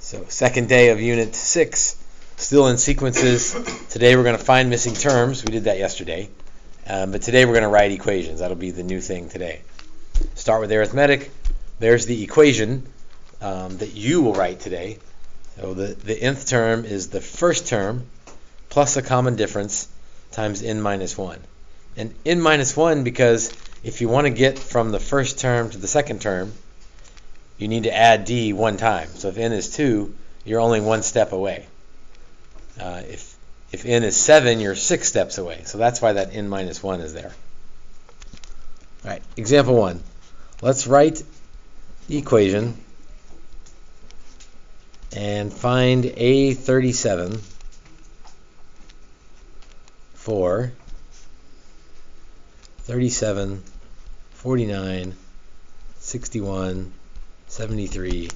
So second day of Unit 6, still in sequences. Today we're going to find missing terms. We did that yesterday. But today we're going to write equations. That'll be the new thing today. Start with arithmetic. There's the equation that you will write today. So the nth term is the first term plus a common difference times n minus 1. And n minus 1 because if you want to get from the first term to the second term, you need to add d one time. So if n is 2, you're only one step away. If n is 7, you're 6 steps away. So that's why that n minus 1 is there. All right, example 1. Let's write the equation and find A37 for 37, 49, 61, 73, ...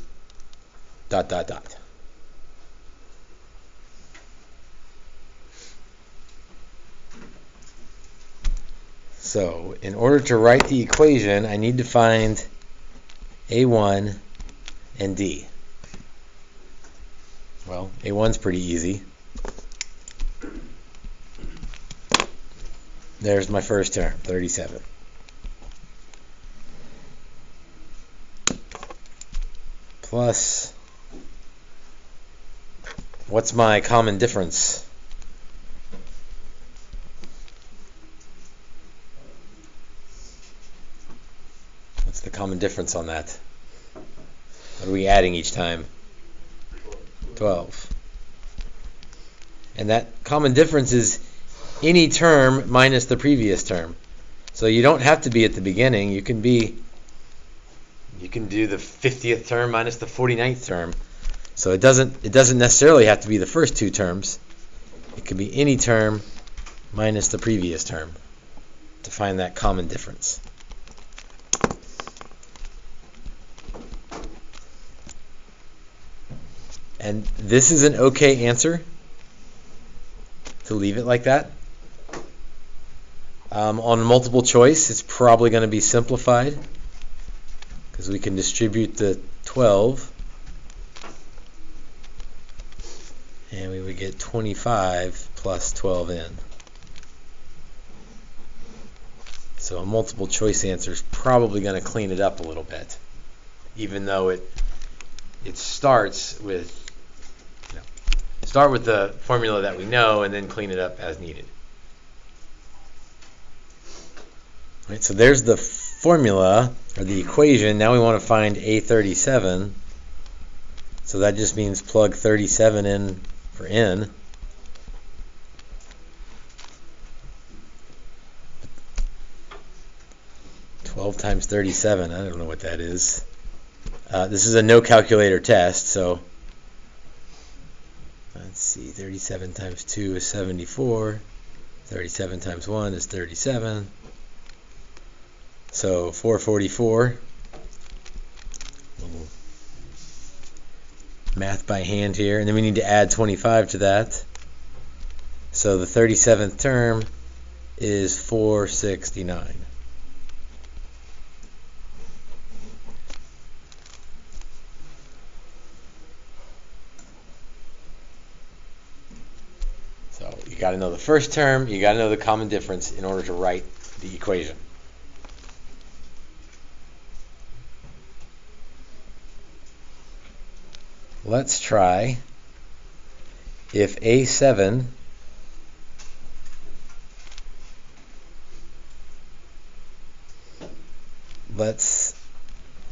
So, in order to write the equation, I need to find A1 and D. Well, A1's pretty easy. There's my first term, 37. Plus, what's my common difference? What's the common difference on that? What are we adding each time? 12. And that common difference is any term minus the previous term. So you don't have to be at the beginning. You can do the 50th term minus the 49th term. So it doesn't necessarily have to be the first two terms. It could be any term minus the previous term to find that common difference. And this is an okay answer to leave it like that. On multiple choice, it's probably going to be simplified because we can distribute the 12 and we would get 25 plus 12n. So a multiple choice answer is probably going to clean it up a little bit, even though it starts with the formula that we know and then clean it up as needed. Right, so there's the formula or the equation. Now we want to find A37. So that just means plug 37 in for n. (12 times 37). I don't know what that is. This is a no calculator test, so let's see. 37 times 2 is 74. 37 times 1 is 37. So 444. Little math by hand here. And then we need to add 25 to that. So the 37th term is 469. So you got to know the first term, you got to know the common difference in order to write the equation. Let's try if A7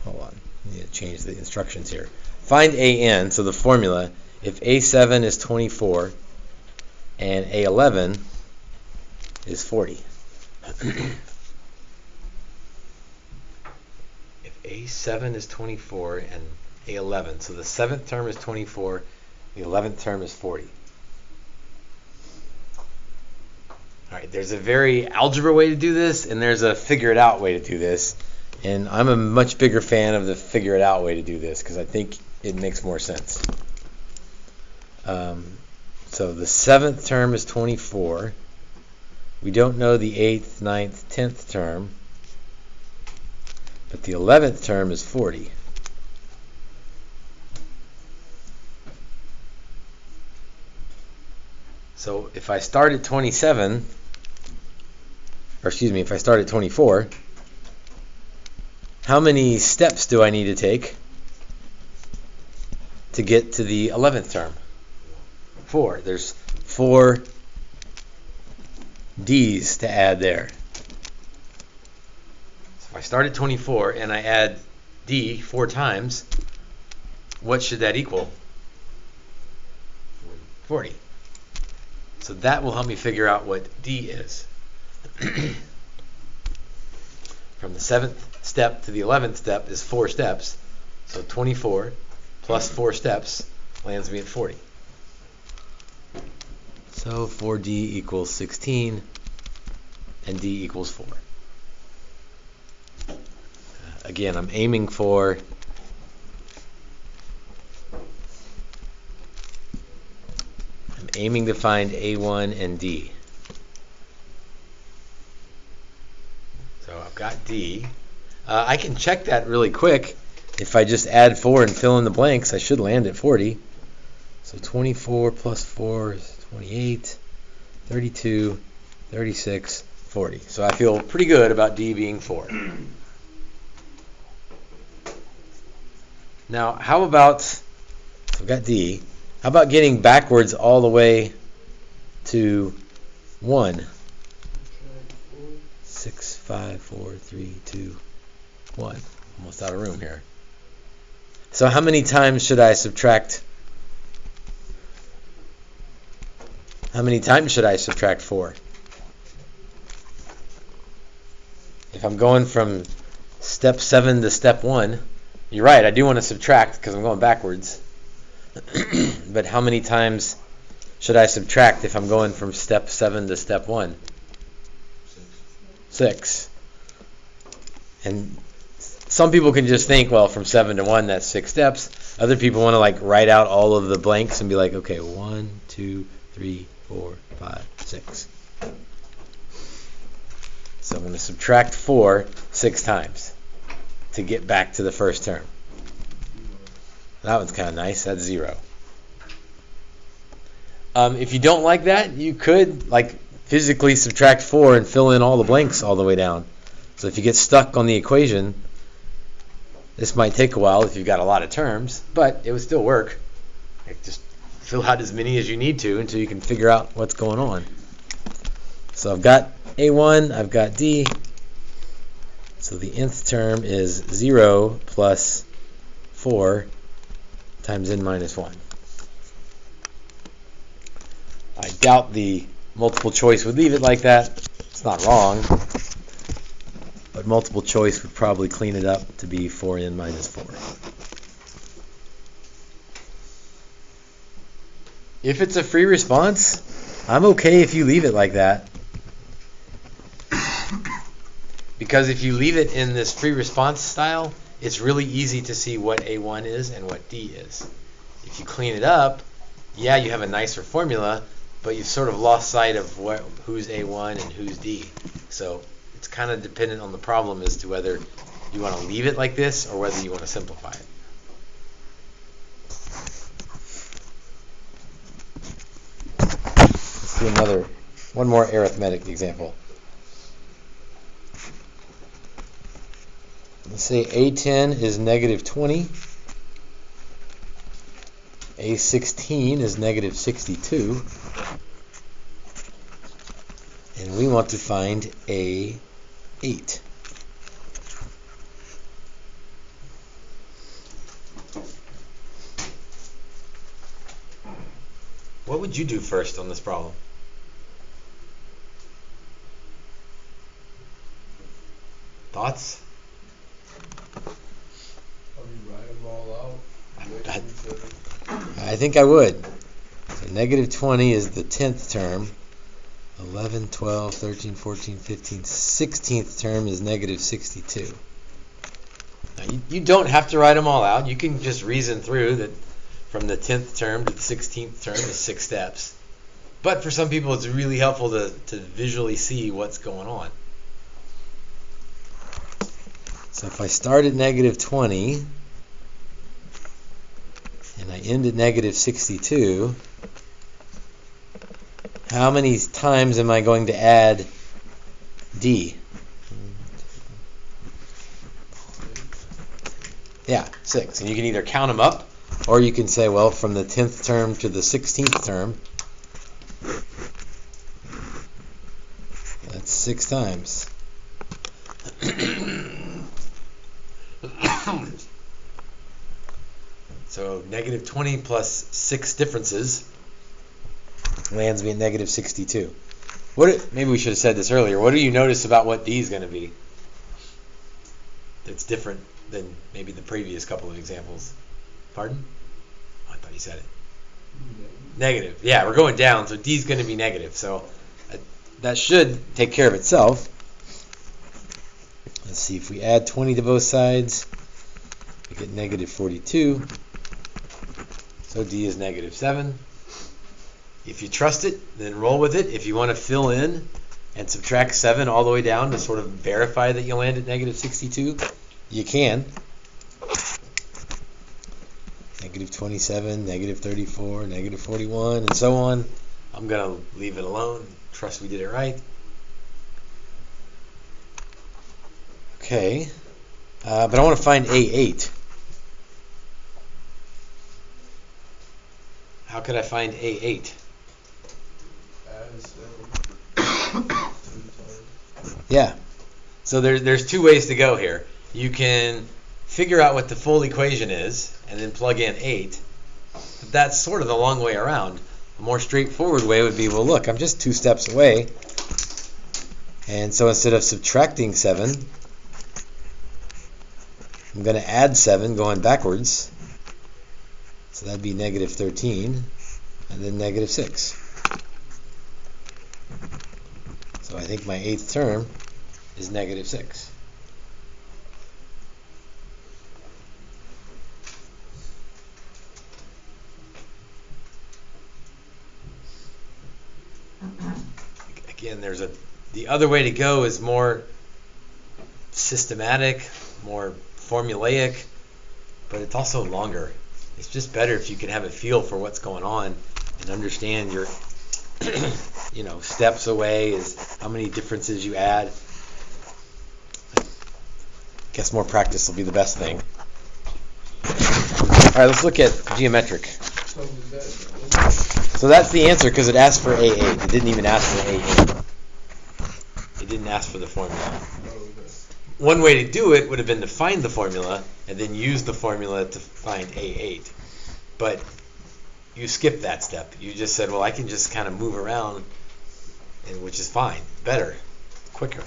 hold on, I need to change the instructions here. Find AN, so the formula, if A7 is 24 and A11 is 40. If A7 is 24 and A11, so the 7th term is 24, the 11th term is 40. All right, there's a very algebra way to do this, and there's a figure it out way to do this. And I'm a much bigger fan of the figure it out way to do this because I think it makes more sense. So the 7th term is 24. We don't know the 8th, 9th, 10th term, but the 11th term is 40. So if I start at 27, or excuse me, if I start at 24, how many steps do I need to take to get to the 11th term? 4. There's 4 D's to add there. So if I start at 24 and I add D 4 times, what should that equal? 40. So that will help me figure out what D is. From the 7th step to the 11th step is 4 steps. So 24 plus 4 steps lands me at 40. So 4D equals 16 and D equals 4. Again, I'm aiming to find A1 and D. So I've got D. I can check that really quick. If I just add 4 and fill in the blanks, I should land at 40. So 24 plus 4 is 28, 32, 36, 40. So I feel pretty good about D being 4. Now, how about, I've got D, how about getting backwards all the way to 1? 6, 5, 4, 3, 2, 1. Almost out of room here. So how many times should I subtract? How many times should I subtract 4? If I'm going from step 7 to step 1, you're right, I do want to subtract because I'm going backwards. But how many times should I subtract if I'm going from step 7 to step 1? 6. And some people can just think, well, from 7 to 1, that's 6 steps. Other people want to like write out all of the blanks and be like, okay, 1, 2, 3, 4, 5, 6. So I'm going to subtract 4 6 times to get back to the first term. That one's kind of nice. That's 0. If you don't like that, you could like physically subtract 4 and fill in all the blanks all the way down. So if you get stuck on the equation, this might take a while if you've got a lot of terms, but it would still work. Like just fill out as many as you need to until you can figure out what's going on. So I've got A1, I've got D. So the nth term is 0 plus 4 times n minus 1. I doubt the multiple choice would leave it like that. It's not wrong, but multiple choice would probably clean it up to be 4n minus 4. If it's a free response, I'm okay if you leave it like that. Because if you leave it in this free response style, it's really easy to see what A1 is and what D is. If you clean it up, yeah, you have a nicer formula, but you've sort of lost sight of who's A1 and who's D. So it's kind of dependent on the problem as to whether you want to leave it like this or whether you want to simplify it. Let's do one more arithmetic example. Let's say A10 is negative 20, A16 is negative 62, and we want to find A8. What would you do first on this problem? Thoughts? I think I would. So negative 20 is the 10th term. 11, 12, 13, 14, 15, 16th term is negative 62. Now, you don't have to write them all out. You can just reason through that from the 10th term to the 16th term is 6 steps. But for some people, it's really helpful to visually see what's going on. So if I start at negative 20 and I end at negative 62, how many times am I going to add d? Yeah, 6. And you can either count them up, or you can say, well, from the 10th term to the 16th term, that's 6 times. So negative 20 plus 6 differences lands me at negative 62. Maybe we should have said this earlier. What do you notice about what d is going to be that's different than maybe the previous couple of examples? Pardon? Oh, I thought you said it. Negative. Yeah, we're going down, so d is going to be negative. So that should take care of itself. Let's see, if we add 20 to both sides, we get negative 42. So d is negative 7. If you trust it, then roll with it. If you want to fill in and subtract 7 all the way down to sort of verify that you land at negative 62, you can. Negative 27, negative 34, negative 41, and so on. I'm going to leave it alone. Trust we did it right. Okay, but I want to find A8. How could I find A8? Yeah. So there's 2 ways to go here. You can figure out what the full equation is and then plug in 8. But that's sort of the long way around. A more straightforward way would be, well, look, I'm just 2 steps away. And so instead of subtracting 7, I'm going to add 7 going backwards. So that'd be negative 13 and then negative 6. So I think my 8th term is negative 6. Again, the other way to go is more systematic, more formulaic, but it's also longer. It's just better if you can have a feel for what's going on and understand your steps away is how many differences you add. I guess more practice will be the best thing. All right, let's look at geometric. So that's the answer because it asked for A8. It didn't even ask for A8. It didn't ask for the formula. One way to do it would have been to find the formula and then use the formula to find A8. But you skipped that step. You just said, well, I can just kind of move around, which is fine, better, quicker.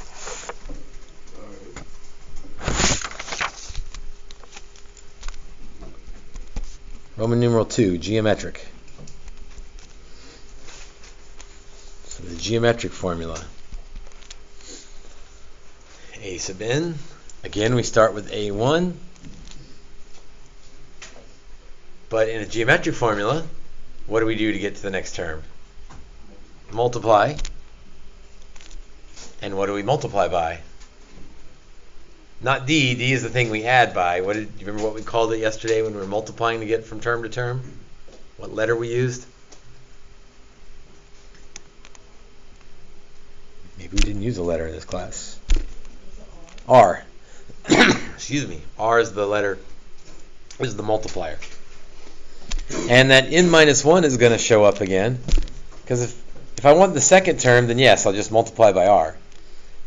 Roman numeral 2, geometric. So the geometric formula. A sub n. Again, we start with A1. But in a geometric formula, what do we do to get to the next term? Multiply. And what do we multiply by? Not d. D is the thing we add by. Do you remember what we called it yesterday when we were multiplying to get from term to term? What letter we used? Maybe we didn't use a letter in this class. R. Excuse me. R is the letter, is the multiplier. And that n minus 1 is going to show up again. Because if I want the second term, then yes, I'll just multiply by r.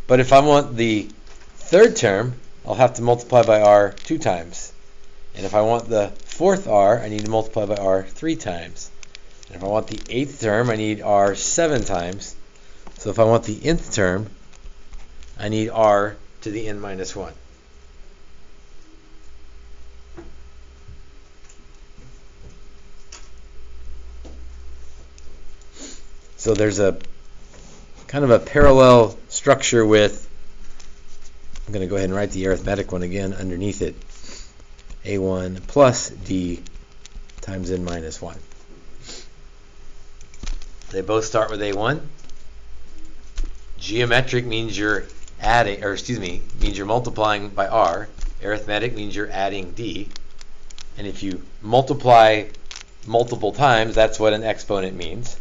But if I want the third term, I'll have to multiply by r 2 times. And if I want the fourth r, I need to multiply by r 3 times. And if I want the 8th term, I need r 7 times. So if I want the nth term, I need r to the n minus 1. So there's a kind of a parallel structure with, I'm going to go ahead and write the arithmetic one again underneath it. A1 plus d times n minus 1. They both start with A1. Geometric means you're adding, means you're multiplying by r. Arithmetic means you're adding d. And if you multiply multiple times, that's what an exponent means.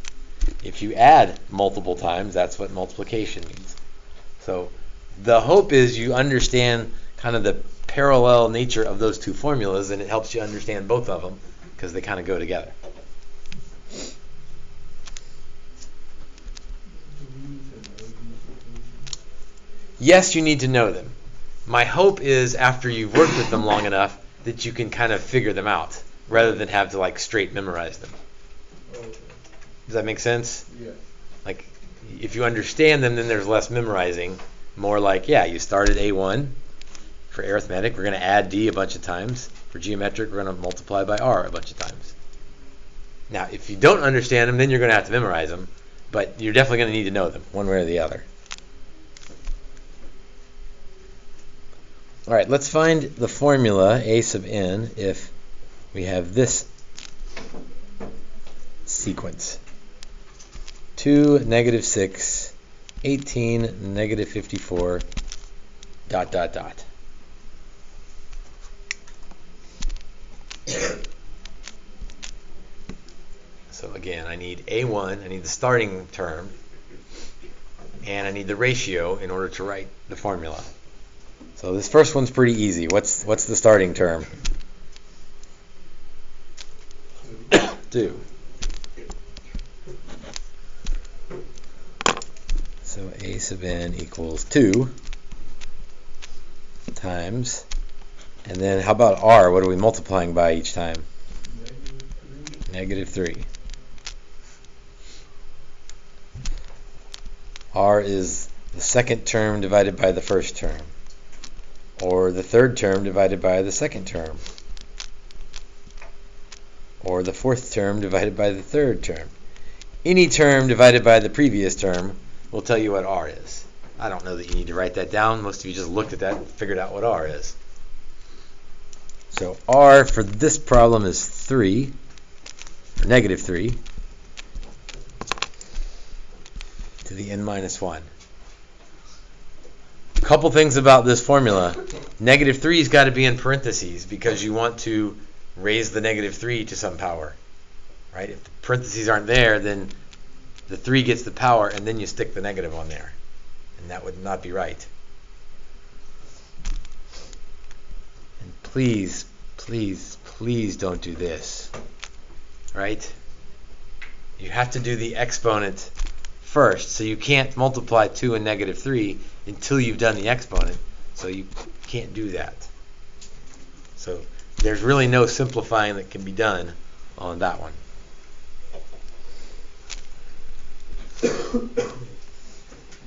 If you add multiple times, that's what multiplication means. So the hope is you understand kind of the parallel nature of those two formulas, and it helps you understand both of them because they kind of go together. Yes, you need to know them. My hope is after you've worked with them long enough that you can kind of figure them out rather than have to like straight memorize them. Does that make sense? Yeah. Like if you understand them, then there's less memorizing. More like, yeah, you start at A1 for arithmetic. We're going to add D a bunch of times. For geometric, we're going to multiply by R a bunch of times. Now, if you don't understand them, then you're going to have to memorize them. But you're definitely going to need to know them, one way or the other. All right, let's find the formula A sub n if we have this sequence. 2, negative 6, 18, negative 54, ... So again, I need A1, I need the starting term, and I need the ratio in order to write the formula. So this first one's pretty easy. What's the starting term? 2. So A sub n equals 2 times, and then how about R? What are we multiplying by each time? Negative 3. R is the second term divided by the first term, or the third term divided by the second term, or the fourth term divided by the third term. Any term divided by the previous term will tell you what R is. I don't know that you need to write that down. Most of you just looked at that and figured out what R is. So R for this problem is 3, or negative 3, to the n minus 1. A couple things about this formula. Negative 3's got to be in parentheses because you want to raise the negative 3 to some power. Right? If the parentheses aren't there, then the 3 gets the power, and then you stick the negative on there. And that would not be right. And please, please, please don't do this. Right? You have to do the exponent first. So you can't multiply 2 and negative 3 until you've done the exponent. So you can't do that. So there's really no simplifying that can be done on that one.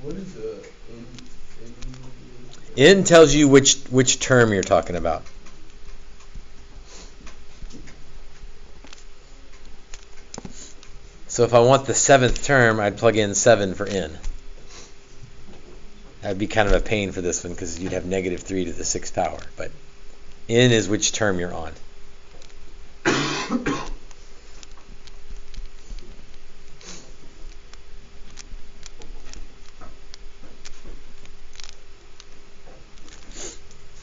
What is the N tells you which term you're talking about. So if I want the 7th term, I'd plug in 7 for n. That would be kind of a pain for this one because you'd have negative 3 to the 6th power. But n is which term you're on.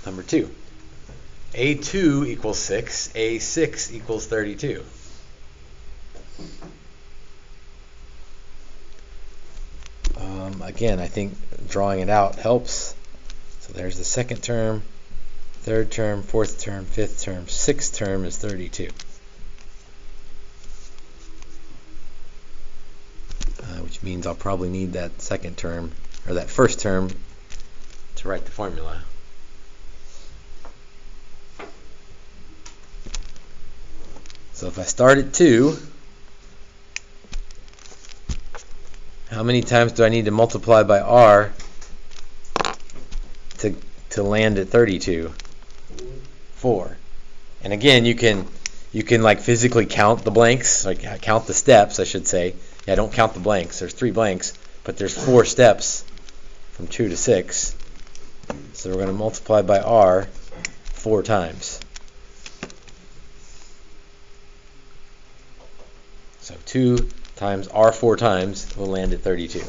Number 2. A2 equals 6. A6 equals 32. Again, I think drawing it out helps. So there's the second term, third term, fourth term, fifth term, sixth term is 32. Which means I'll probably need that second term, or that first term, to write the formula. So if I start at 2, how many times do I need to multiply by R to land at 32? 4. And again, you can like physically count the blanks, like count the steps, I should say. Yeah, don't count the blanks. There's 3 blanks, but there's 4 steps from 2 to 6. So we're going to multiply by R 4 times. So 2 times R 4 times will land at 32.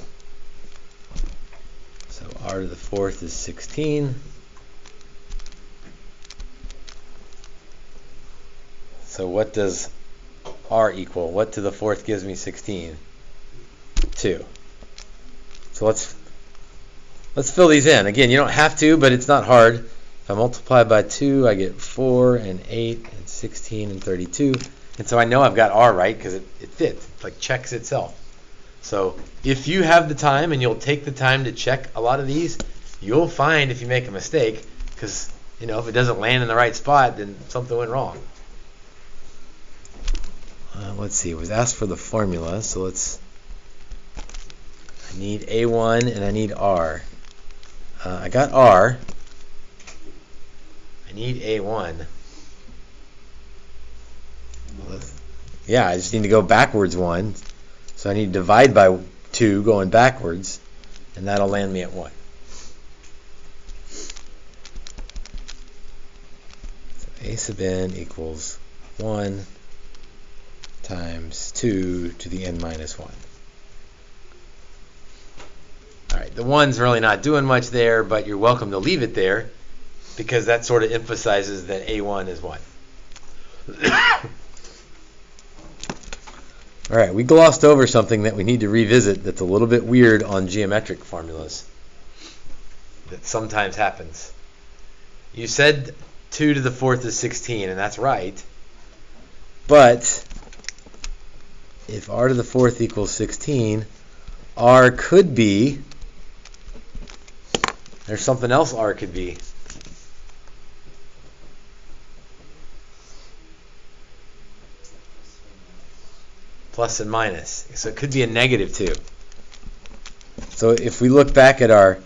So R to the 4th is 16. So what does R equal? What to the 4th gives me 16? 2. So let's fill these in. Again, you don't have to, but it's not hard. If I multiply by 2, I get 4 and 8 and 16 and 32. And so I know I've got R right because it fits. It like checks itself. So if you have the time and you'll take the time to check a lot of these, you'll find if you make a mistake, because if it doesn't land in the right spot, then something went wrong. Let's see. It was asked for the formula, so I need A1 and I need R. I got R. I need A1. Yeah, I just need to go backwards 1. So I need to divide by 2 going backwards, and that'll land me at 1. So A sub n equals 1 times 2 to the n minus 1. All right, the 1's really not doing much there, but you're welcome to leave it there because that sort of emphasizes that A1 is 1. All right, we glossed over something that we need to revisit that's a little bit weird on geometric formulas that sometimes happens. You said 2 to the 4th is 16, and that's right. But if r to the 4th equals 16, r could be, there's something else r could be. Plus and minus. So it could be a negative 2. So if we look back at our...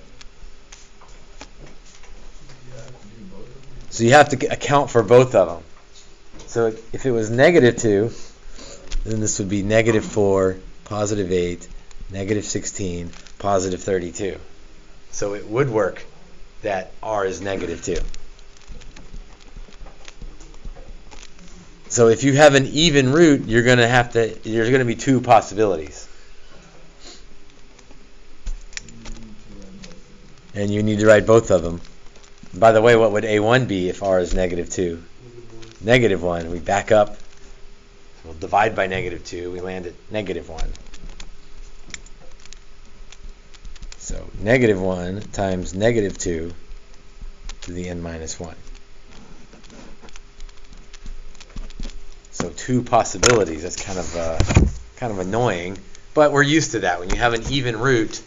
So you have to account for both of them. So if it was negative 2, then this would be negative 4, positive 8, negative 16, positive 32. So it would work that r is negative 2. So if you have an even root, there's going to be 2 possibilities. And you need to write both of them. By the way, what would A1 be if r is negative 2? Negative 1. We back up. We'll divide by negative 2. We land at negative 1. So negative 1 times negative 2 to the n minus 1. So 2 possibilities. That's kind of annoying, but we're used to that. When you have an even root,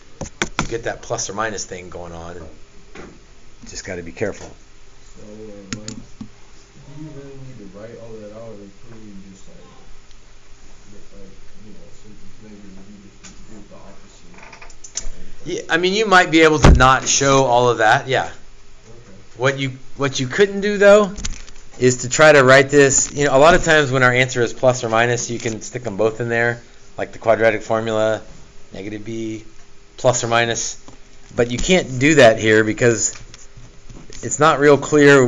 you get that plus or minus thing going on, and you just got to be careful. So, Mike, do you really need to write all that out, or could we just since maybe we just do the opposite? Yeah, I mean, you might be able to not show all of that. Yeah. Okay. What you couldn't do though is to try to write this. A lot of times when our answer is plus or minus, you can stick them both in there, like the quadratic formula, negative b, plus or minus. But you can't do that here because it's not real clear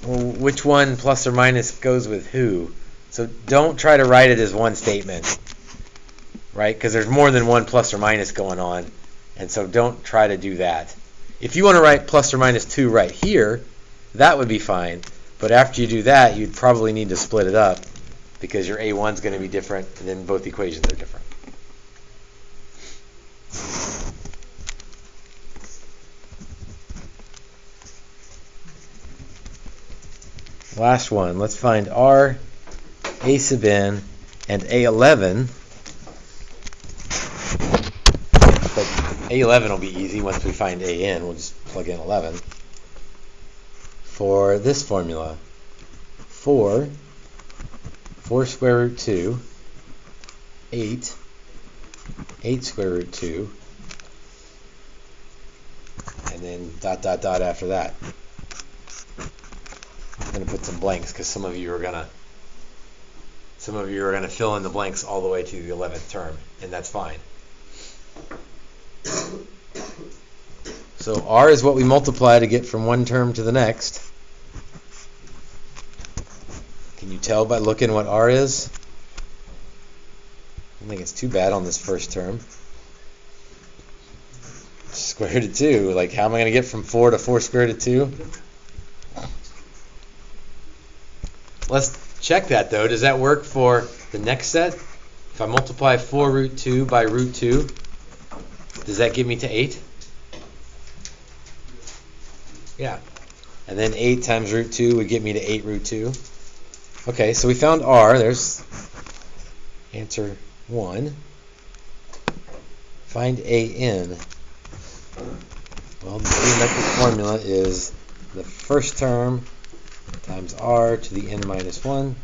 which one plus or minus goes with who. So don't try to write it as one statement, right? Because there's more than one plus or minus going on, and so don't try to do that. If you want to write plus or minus 2 right here, that would be fine, but after you do that, you'd probably need to split it up because your A1 is going to be different, and then both equations are different. Last one. Let's find R, A sub n, and A11. But A11 will be easy once we find AN. We'll just plug in 11. For this formula, 4 square root 2, 8 square root 2, and then dot dot dot after that. I'm going to put some blanks because some of you are going to fill in the blanks all the way to the 11th term, and that's fine. So R is what we multiply to get from one term to the next. Can you tell by looking what R is? I don't think it's too bad on this first term. Square root of 2. Like, how am I going to get from 4 to 4 square root of 2? Let's check that, though. Does that work for the next set? If I multiply 4 root 2 by root 2, does that get me to 8? Yeah. And then 8 times root 2 would get me to 8 root 2. Okay, so we found r. There's answer 1. Find an. Well, the geometric formula is the first term times r to the n minus 1.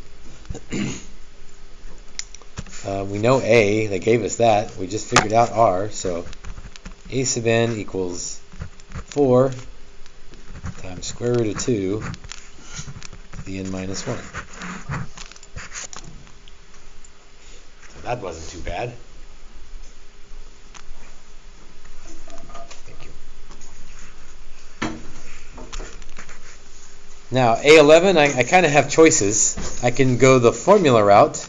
We know a. They gave us that. We just figured out r. So a sub n equals 4 times square root of 2 to the n minus 1. So that wasn't too bad. Thank you. Now, A11, I kind of have choices. I can go the formula route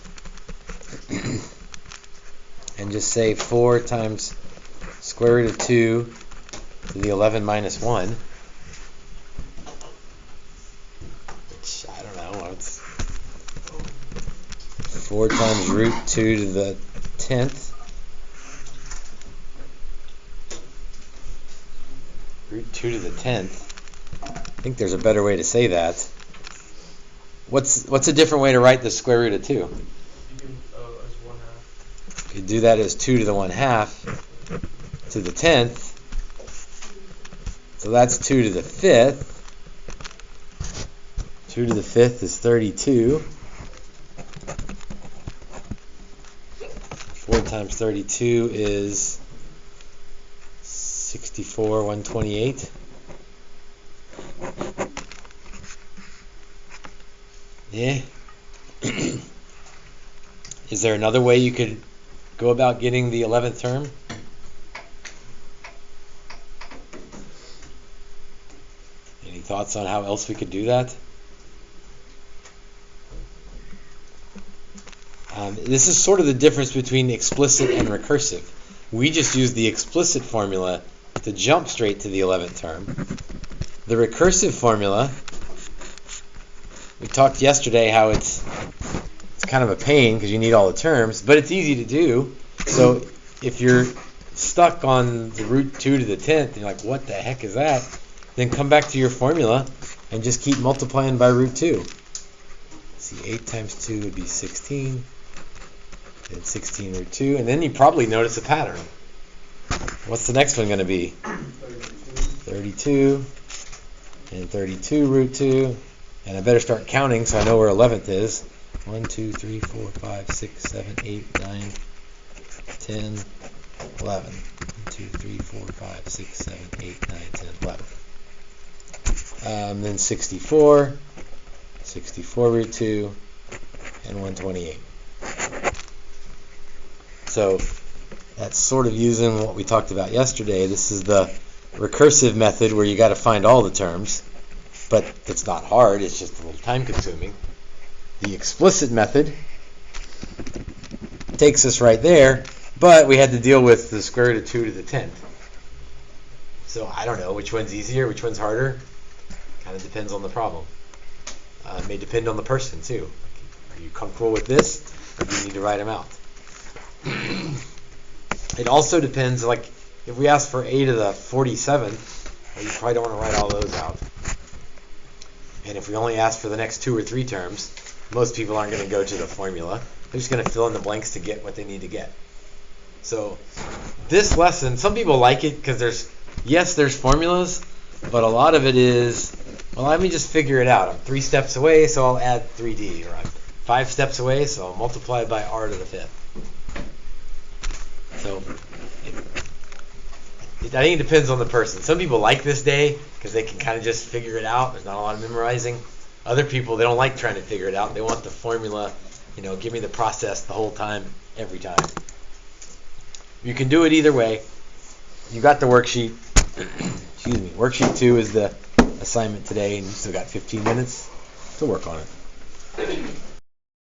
and just say 4 times square root of 2 to the 11 minus 1. Which, I don't know, it's 4 times root 2 to the 10th. Root 2 to the 10th. I think there's a better way to say that. What's a different way to write the square root of 2? You can, as 1/2. You do that as 2 to the 1/2 to the 10th. So that's 2 to the 5th. 2 to the 5th is 32. 4 times 32 is 64, 128. Yeah. Is there another way you could go about getting the 11th term? Any thoughts on how else we could do that? This is sort of the difference between explicit and recursive. We just use the explicit formula to jump straight to the 11th term. The recursive formula, we talked yesterday how it's kind of a pain because you need all the terms, but it's easy to do. So if you're stuck on the root 2 to the 10th, and you're like, what the heck is that? Then come back to your formula and just keep multiplying by root 2. Let's see, 8 times 2 would be 16. And 16 root 2. And then you probably notice a pattern. What's the next one going to be? 32. And 32 root 2. And I better start counting so I know where 11th is. 1, 2, 3, 4, 5, 6, 7, 8, 9, 10, 11. 1, 2, 3, 4, 5, 6, 7, 8, 9, 10, 11. Then 64. 64 root 2. And 128. So that's sort of using what we talked about yesterday. This is the recursive method where you got to find all the terms, but it's not hard, it's just a little time consuming. The explicit method takes us right there, but we had to deal with the square root of 2 to the 10th. So I don't know which one's easier, which one's harder. Kind of depends on the problem. It may depend on the person too. Are you comfortable with this, or do you need to write them out? It also depends, like if we ask for a to the 47th, well, you probably don't want to write all those out. And if we only ask for the next 2 or 3 terms, most people aren't going to go to the formula. They're just going to fill in the blanks to get what they need to get. So this lesson, some people like it because there's formulas, but a lot of it is, well, let me just figure it out. I'm 3 steps away, so I'll add 3d, or I'm 5 steps away, so I'll multiply by r to the 5th. So I think it depends on the person. Some people like this day because they can kind of just figure it out. There's not a lot of memorizing. Other people, they don't like trying to figure it out. They want the formula, give me the process the whole time, every time. You can do it either way. You got the worksheet. Excuse me. Worksheet 2 is the assignment today, and you still got 15 minutes to work on it.